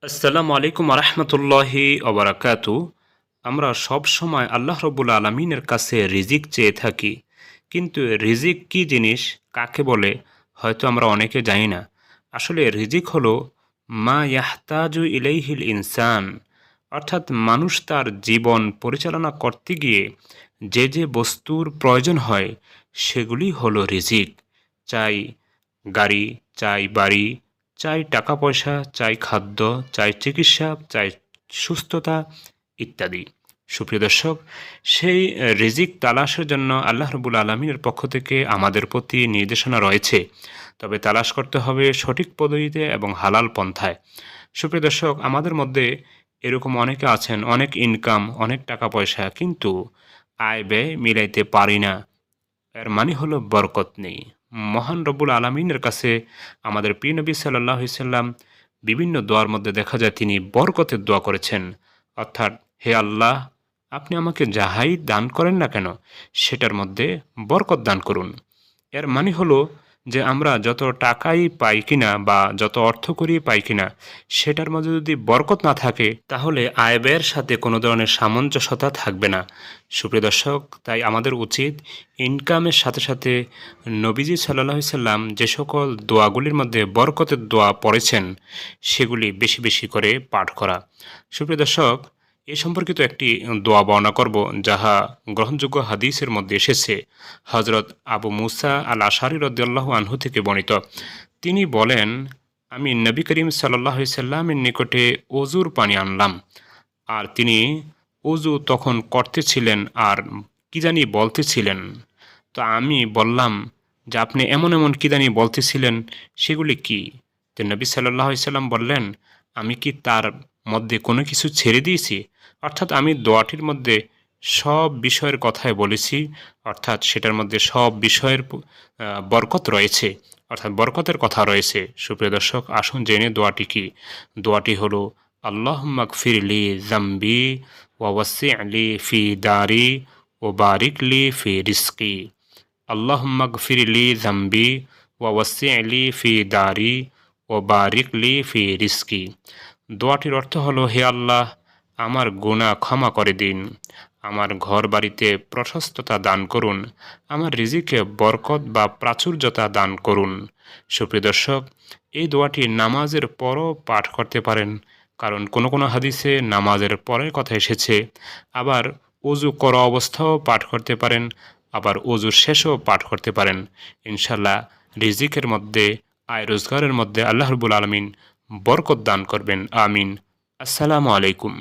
আসসালামু আলাইকুম রহমতুল্লাহি ওবরাকাতু। আমরা সব সময় আল্লাহ রব্বুল আলমিনের কাছে রিজিক চেয়ে থাকি, কিন্তু রিজিক কি জিনিস, কাকে বলে, হয়তো আমরা অনেকে জানি না। আসলে রিজিক হলো মা ইয়াহতাজু ইলাইহিল ইনসান, অর্থাৎ মানুষ তার জীবন পরিচালনা করতে গিয়ে যে যে বস্তুর প্রয়োজন হয় সেগুলি হলো রিজিক। চাই গাড়ি, চাই বাড়ি, চাই টাকা পয়সা, চাই খাদ্য, চাই চিকিৎসা, চাই সুস্থতা ইত্যাদি। সুপ্রিয় দর্শক, সেই রিজিক তালাশের জন্য আল্লাহ রবুল আলমিনের পক্ষ থেকে আমাদের প্রতি নির্দেশনা রয়েছে, তবে তালাশ করতে হবে সঠিক পদ্ধতিতে এবং হালাল পন্থায়। সুপ্রিয় দর্শক, আমাদের মধ্যে এরকম অনেকে আছেন, অনেক ইনকাম, অনেক টাকা পয়সা, কিন্তু আয় ব্যয় মিলাইতে পারি না। এর মানে হলো বরকত নেই। মহান রব্বুল আলমিনের কাছে আমাদের প্রিয় নবী সাল্লাহ সাল্লাম বিভিন্ন দোয়ার মধ্যে দেখা যায় তিনি বরকতের দোয়া করেছেন, অর্থাৎ হে আল্লাহ, আপনি আমাকে যাহাই দান করেন না কেন সেটার মধ্যে বরকত দান করুন। এর মানে হলো যে আমরা যত টাকাই পাই কিনা বা যত অর্থ করি পাই কিনা সেটার মধ্যে যদি বরকত না থাকে তাহলে আয় ব্যয়ের সাথে কোনো ধরনের সামঞ্জস্যতা থাকবে না। সুপ্রিয় দর্শক, তাই আমাদের উচিত ইনকামের সাথে সাথে নবীজি সাল্লাহ সাল্লাম যে সকল দোয়াগুলির মধ্যে বরকতের দোয়া পড়েছেন সেগুলি বেশি বেশি করে পাঠ করা। সুপ্রিয় দর্শক, এ সম্পর্কিত একটি দোয়া বর্ণনা করব, যাহা গ্রহণযোগ্য হাদিসের মধ্যে এসেছে। হজরত আবু মুসা আল আশারি রাদিয়াল্লাহু আনহু থেকে বর্ণিত। তিনি বলেন, আমি নবী করিম সাল্লাহ সাল্লামের নিকটে অজুর পানি আনলাম, আর তিনি অজু তখন করতেছিলেন আর কি জানি বলতেছিলেন। তো আমি বললাম যে আপনি এমন এমন কি জানি বলতেছিলেন, সেগুলি কি? তো নবী সাল্লাহ সাল্লাম বললেন, আমি কি তার মধ্যে কোনো কিছু ছেড়ে দিয়েছি? অর্থাৎ আমি দোয়াটির মধ্যে সব বিষয়ের কথাই বলেছি, অর্থাৎ সেটার মধ্যে সব বিষয়ের বরকত রয়েছে, অর্থাৎ বরকতের কথা রয়েছে। সুপ্রিয় দর্শক, আসুন জেনে দোয়াটি কি। দোয়াটি হলো আল্লাহুম্মা গফিরলি যামবি ওয়া ওয়াসি'লি ফি দারি ও বারিকলি ফি রিজকি। আল্লাহুম্মা গফিরলি যামবি ওয়া ওয়াসি'লি ফি দারি ও বারিকলি ফি রিজকি। দোয়াটির অর্থ হলো, হে আল্লাহ, আমার গুনাহ ক্ষমা করে দিন, আমার ঘর বাড়িতে প্রশস্ততা দান করুন, আমার রিজিকে বরকত বা প্রাচুর্যতা দান করুন। সুপ্রিয় দর্শক, এই দোয়াটি নামাজের পরও পাঠ করতে পারেন, কারণ কোনো কোনো হাদিসে নামাজের পরের কথা এসেছে। আবার অজু করা অবস্থাও পাঠ করতে পারেন, আবার অজুর শেষেও পাঠ করতে পারেন। ইনশাল্লাহ রিজিকের মধ্যে, আয় রোজগারের মধ্যে আল্লাহ রাব্বুল আলামিন বরকত দান করবেন। আমিন। আসসালামু আলাইকুম।